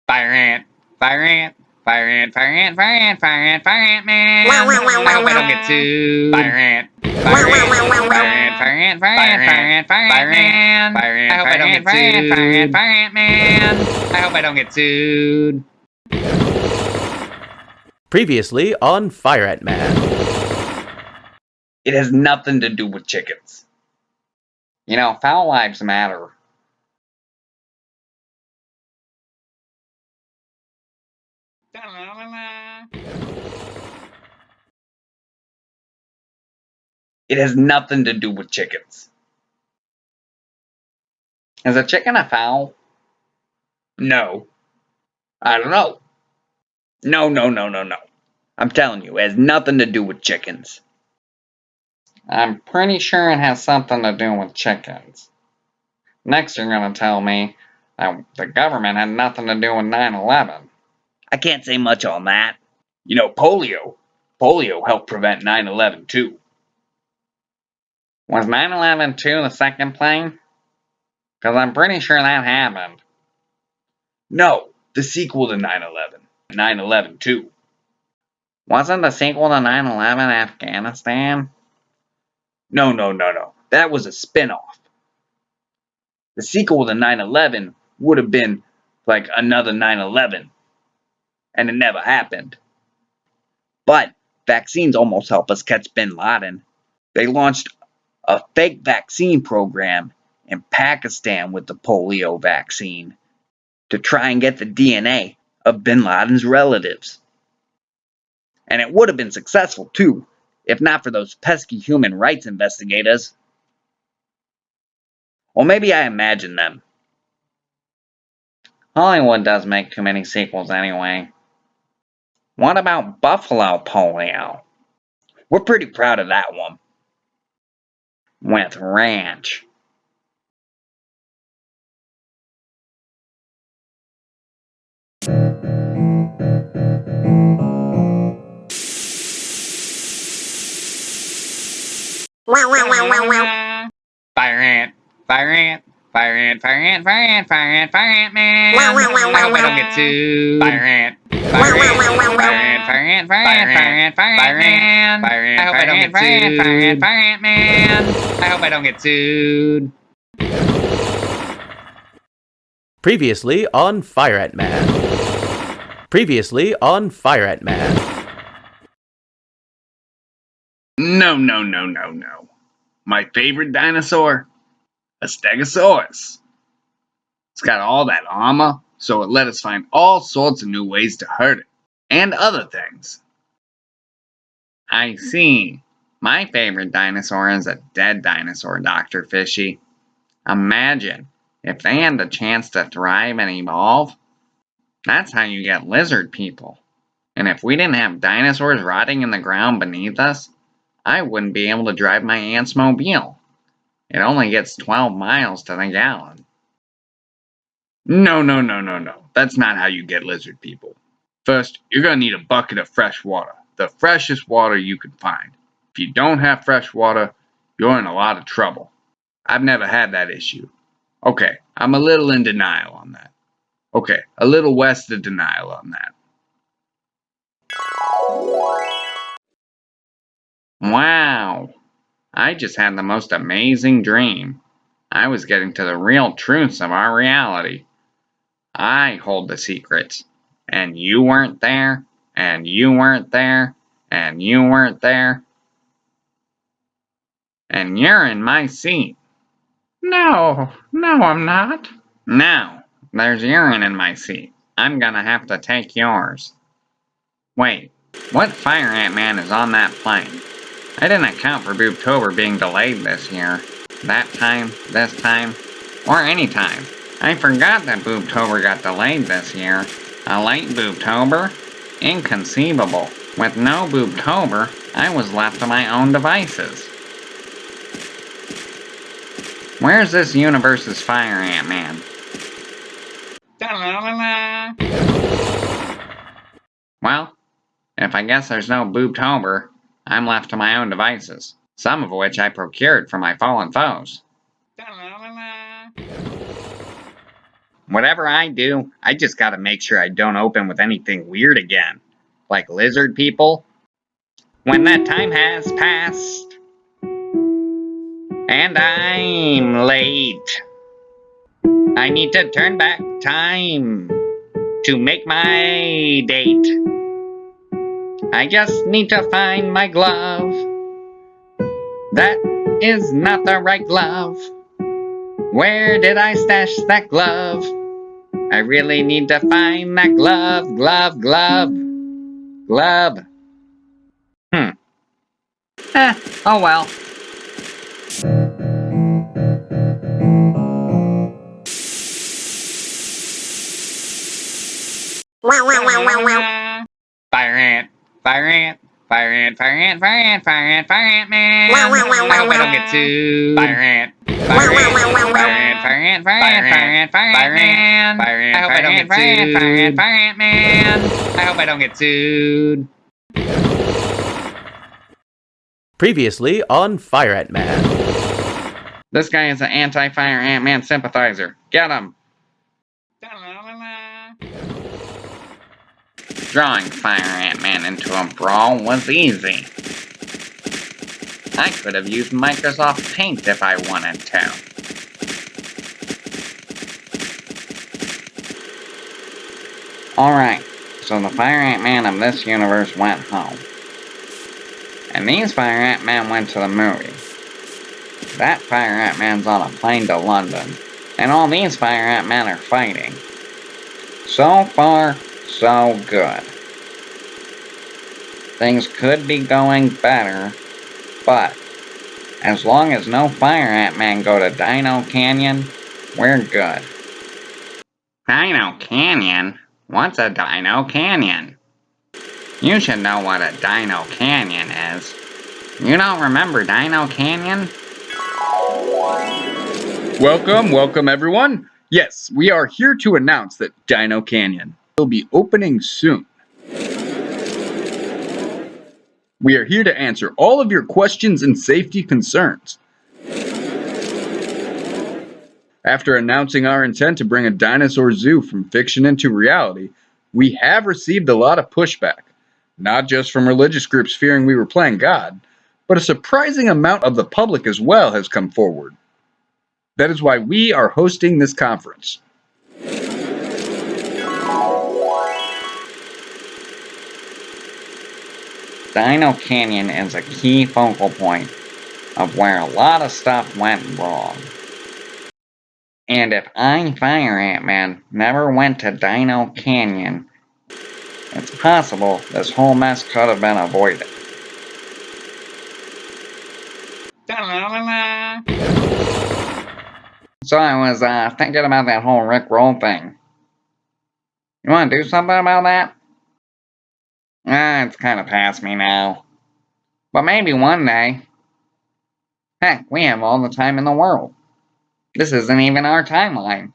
Fire ant, fire ant, fire ant, fire ant, fire ant, fire ant, fire ant, man. I hope I don't get sued. Fire ant, fire ant, fire ant, fire ant, fire ant, fire ant, fire ant, man. Fire ant, I hope I don't get sued. Fire ant, fire ant, man. I hope I don't get sued.
Previously on Fire Ant Man.
It has nothing to do with chickens. You know, foul lives matter. It has nothing to do with chickens. Is a chicken a fowl? No. I don't know. No. I'm telling you, it has nothing to do with chickens. I'm pretty sure it has something to do with chickens. Next, you're gonna tell me that the government had nothing to do with 9/11. I can't say much on that. You know, polio. Polio helped prevent 9/11 too. Was 9/11 2 the second plane? Because I'm pretty sure that happened. No, the sequel to 9/11. 9/11 2. Wasn't the sequel to 9/11 Afghanistan? No. That was a spin-off. The sequel to 9/11 would have been like another 9/11. And it never happened. But vaccines almost helped us catch bin Laden. They launched a fake vaccine program in Pakistan with the polio vaccine to try and get the DNA of bin Laden's relatives. And it would have been successful too, if not for those pesky human rights investigators. Or maybe I imagine them. Hollywood does make too many sequels anyway. What about buffalo polio? We're pretty proud of that one. With ranch. Fire ant, fire ant, fire ant, fire ant, fire ant, fire ant, fire ant, man. I hope I don't get sued. Fire ant, fire ant, fire ant, fire ant, fire ant, fire ant, fire ant, man. Fire ant, I hope I don't get sued. Fire ant, fire ant, man. I hope I don't get sued.
Previously on Fire Ant Man. Previously on Fire Ant Man.
No. My favorite dinosaur? A Stegosaurus. It's got all that armor, so it let us find all sorts of new ways to hurt it. And other things.
I see. My favorite dinosaur is a dead dinosaur, Dr. Fishy. Imagine if they had the chance to thrive and evolve. That's how you get lizard people. And if we didn't have dinosaurs rotting in the ground beneath us, I wouldn't be able to drive my aunt's mobile. It only gets 12 miles to the gallon.
No. That's not how you get lizard people. First, you're gonna need a bucket of fresh water. The freshest water you can find. If you don't have fresh water, you're in a lot of trouble. I've never had that issue. Okay, I'm a little in denial on that. Okay, a little west of denial on that.
Wow. I just had the most amazing dream. I was getting to the real truths of our reality. I hold the secrets. And you weren't there, and you weren't there, and you weren't there. And you're in my seat.
No, I'm not.
Now, there's urine in my seat. I'm gonna have to take yours. Wait, what Fire Ant-Man is on that plane? I didn't account for Boobtober being delayed this year. That time, this time, or any time. I forgot that Boobtober got delayed this year. A late Boobtober? Inconceivable. With no Boobtober, I was left to my own devices. Where's this universe's Fire Ant-Man? Well, if I guess there's no Boobtober, I'm left to my own devices, some of which I procured from my fallen foes. Whatever I do, I just gotta make sure I don't open with anything weird again. Like lizard people. When that time has passed, and I'm late, I need to turn back time to make my date. I just need to find my glove. That is not the right glove. Where did I stash that glove? I really need to find that glove. Oh well.
Wow.
Fire ant man.
Wow.
I hope I don't get sued. Fire ant man. I hope I don't get sued. I hope I don't get sued.
Previously on Fire Ant Man.
This guy is an anti-Fire Ant-Man sympathizer. Get him! Drawing Fire Ant-Man into a brawl was easy. I could have used Microsoft Paint if I wanted to. Alright, so the Fire Ant-Man of this universe went home. And these Fire Ant-Man went to the movie. That Fire Ant-Man's on a plane to London. And all these Fire Ant-Men are fighting. So far, so good. Things could be going better, but as long as no Fire Ant-Man go to Dino Canyon, we're good. Dino Canyon? What's a Dino Canyon? You should know what a Dino Canyon is. You don't remember Dino Canyon?
Welcome everyone. Yes, we are here to announce that Dino Canyon will be opening soon. We are here to answer all of your questions and safety concerns. After announcing our intent to bring a dinosaur zoo from fiction into reality, we have received a lot of pushback, not just from religious groups fearing we were playing God, but a surprising amount of the public as well has come forward. That is why we are hosting this conference.
Dino Canyon is a key focal point of where a lot of stuff went wrong. And if I, Fire Ant-Man, never went to Dino Canyon, it's possible this whole mess could have been avoided. So I was thinking about that whole Rick Roll thing. You want to do something about that? It's kind of past me now. But maybe one day. Heck, we have all the time in the world. This isn't even our timeline.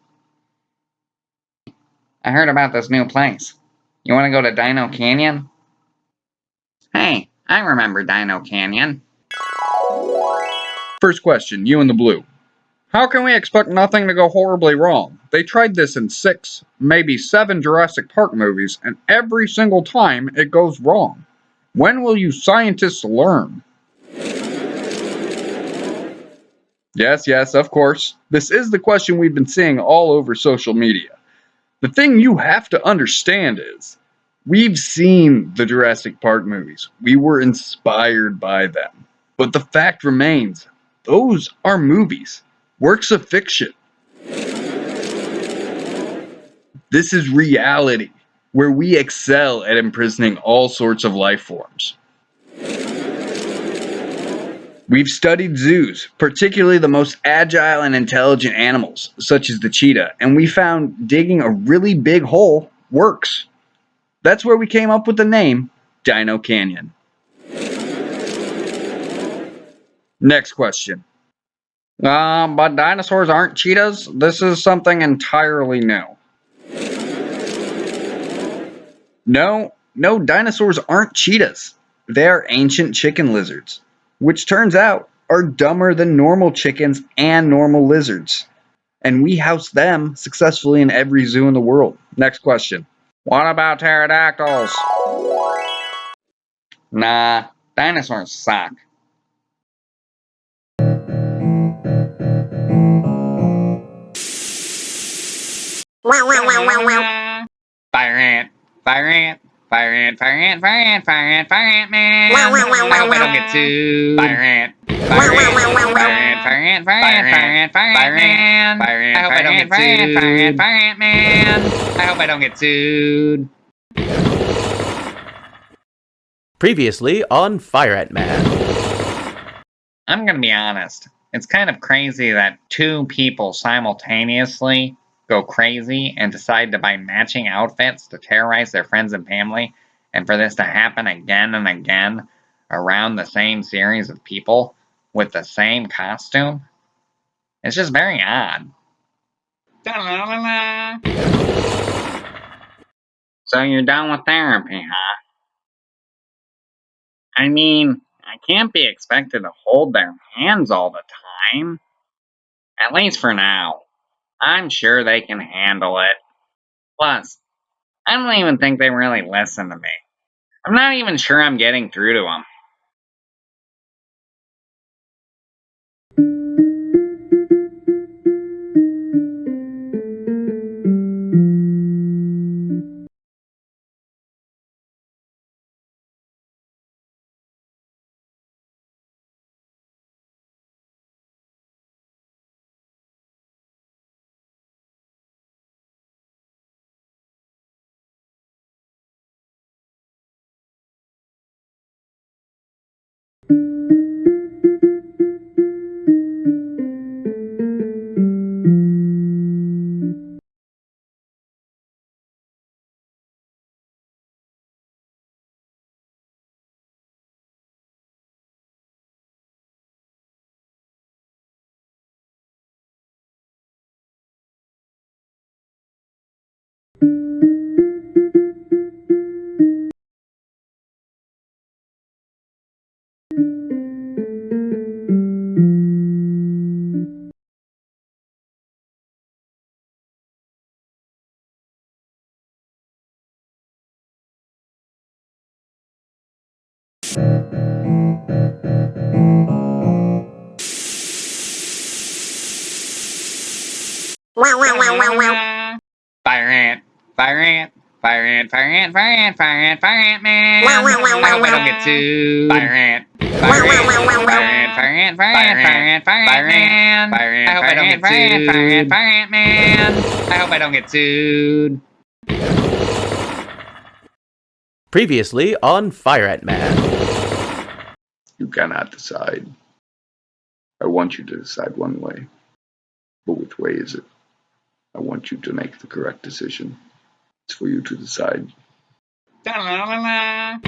I heard about this new place. You want to go to Dino Canyon? Hey, I remember Dino Canyon.
First question, you in the blue. How can we expect nothing to go horribly wrong? They tried this in 6, maybe 7 Jurassic Park movies, and every single time it goes wrong. When will you scientists learn? Yes, of course. This is the question we've been seeing all over social media. The thing you have to understand is, we've seen the Jurassic Park movies. We were inspired by them. But the fact remains, those are movies, works of fiction. This is reality, where we excel at imprisoning all sorts of life forms. We've studied zoos, particularly the most agile and intelligent animals, such as the cheetah, and we found digging a really big hole works. That's where we came up with the name Dino Canyon. Next question. But dinosaurs aren't cheetahs? This is something entirely new. No, dinosaurs aren't cheetahs. They are ancient chicken lizards, which turns out are dumber than normal chickens and normal lizards. And we house them successfully in every zoo in the world. Next question. What about pterodactyls? Nah, dinosaurs suck. Fire ant, fire ant, fire ant, fire ant, fire ant, fire ant, fire ant man. I hope I don't get sued. Fire ant, fire ant, fire ant, fire ant, fire ant, fire ant, fire ant, fire ant. I hope I don't get sued. Fire ant, fire ant man. I hope I don't get sued.
Previously on Fire Ant Man.
I'm gonna be honest. It's kind of crazy that 2 people simultaneously go crazy and decide to buy matching outfits to terrorize their friends and family, and for this to happen again and again around the same series of people with the same costume. It's just very odd. So you're done with therapy, huh? I mean, I can't be expected to hold their hands all the time. At least for now. I'm sure they can handle it. Plus, I don't even think they really listen to me. I'm not even sure I'm getting through to them. Fire ant, fire ant, Fire ant, fire ant, fire ant, fire ant, fire ant man.
Wow, wow, wow,
I hope
wow,
I don't
wow.
get sued. Fire ant,
Wow,
fire
wow,
ant,
wow, wow,
fire
wow.
ant, fire ant, fire ant, fire ant, fire ant man. Fire ant, I hope I don't get sued. Fire ant, fire ant man. I hope I don't get sued.
Previously on Fire Ant Man.
You cannot decide. I want you to decide one way. But which way is it? I want you to make the correct decision. It's for you to decide.
I'm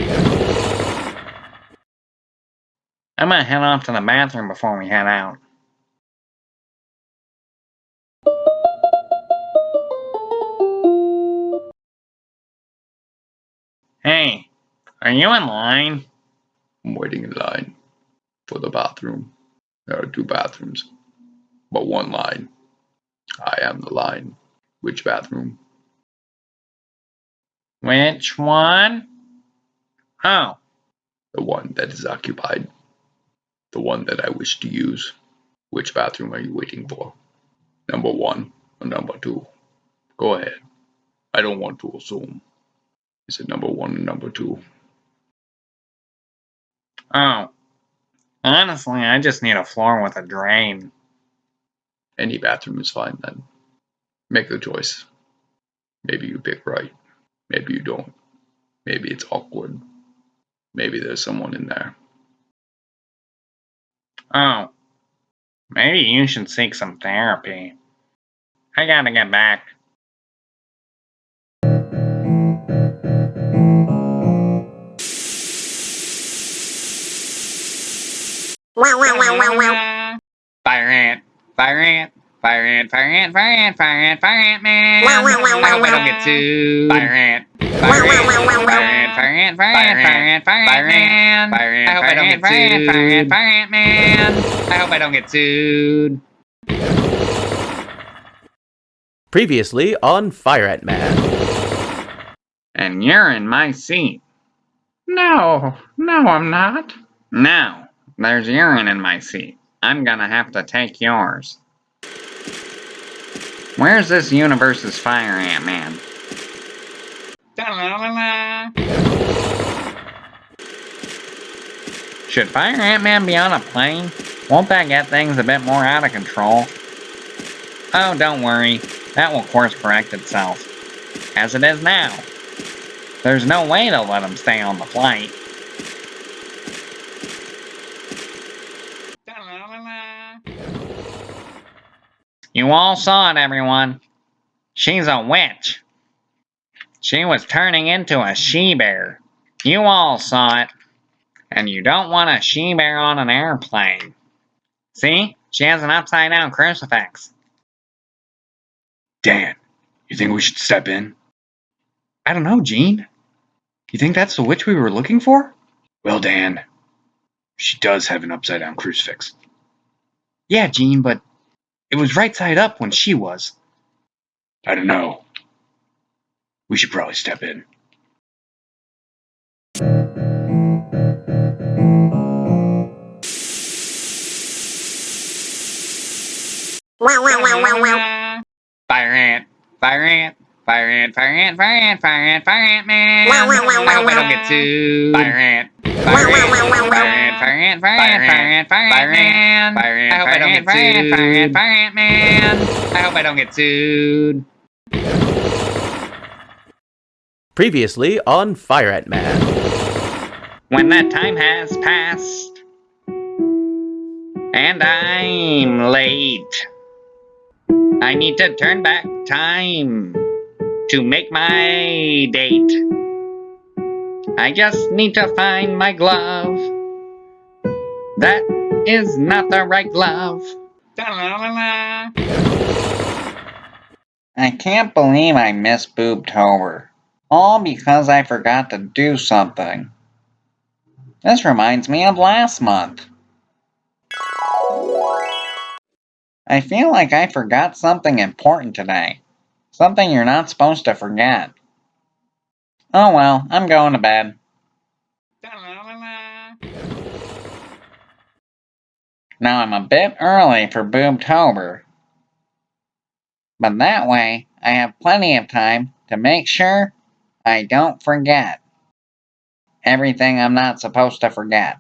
gonna head off to the bathroom before we head out. Hey, are you in line?
I'm waiting in line for the bathroom. There are 2 bathrooms, but 1 line. I am the line. Which bathroom?
Which one? Oh,
The one that is occupied. The one that I wish to use. Which bathroom are you waiting for? Number 1 or number 2? Go ahead. I don't want to assume. Is it number 1 or number 2?
oh. Honestly, I just need a floor with a drain.
Any bathroom is fine then. Make the choice. Maybe you pick right. Maybe you don't. Maybe it's awkward. Maybe there's someone in there.
Oh, maybe you should seek some therapy. I gotta get back.
Wow, wow, wow, wow, wow.
Fire ant, fire ant, fire ant, fire ant, fire ant, fire ant, fire ant man.
Wow, wow, wow,
I hope
wow,
I don't
wow.
get sued. Fire ant,
Wow,
fire
wow,
ant,
wow, wow,
fire
wow.
ant, fire ant, fire ant, fire ant, fire ant man. Fire ant, I hope I don't get sued. Fire ant, fire ant man. I hope I don't get sued.
Previously on Fire Ant Man.
And you're in my seat. No, I'm not. No, there's urine in my seat. I'm gonna have to take yours. Where's this universe's Fire Ant Man? Should Fire Ant Man be on a plane? Won't that get things a bit more out of control? Oh, don't worry. That will course correct itself. As it is now. There's no way to let him stay on the flight. You all saw it, everyone. She's a witch. She was turning into a she-bear. You all saw it. And you don't want a she-bear on an airplane. See? She has an upside-down crucifix.
Dan, you think we should step in?
I don't know, Gene. You think that's the witch we were looking for?
Well, Dan, she does have an upside down crucifix.
Yeah, Gene, but it was right side up when she was.
I don't know. We should probably step in.
Wow, wow, wow, wow, wow.
Fire ant, fire ant, fire ant, fire ant, fire ant, fire ant, fire ant man.
Wow, wow, wow,
I hope
wow,
I don't
wow.
get sued. Fire ant,
Wow,
fire
wow,
ant,
wow, wow,
fire
wow.
ant, fire ant, fire ant, fire ant, fire ant man. Fire ant, I hope I don't get sued. Fire ant, fire ant man. I hope I don't get sued.
Previously on Fire Ant Man.
When that time has passed, and I'm late, I need to turn back time to make my date. I just need to find my glove. That is not the right glove. I can't believe I missed Boobtober. All because I forgot to do something. This reminds me of last month. I feel like I forgot something important today. Something you're not supposed to forget. Oh well, I'm going to bed. Now I'm a bit early for Boobtober. But that way, I have plenty of time to make sure I don't forget everything I'm not supposed to forget.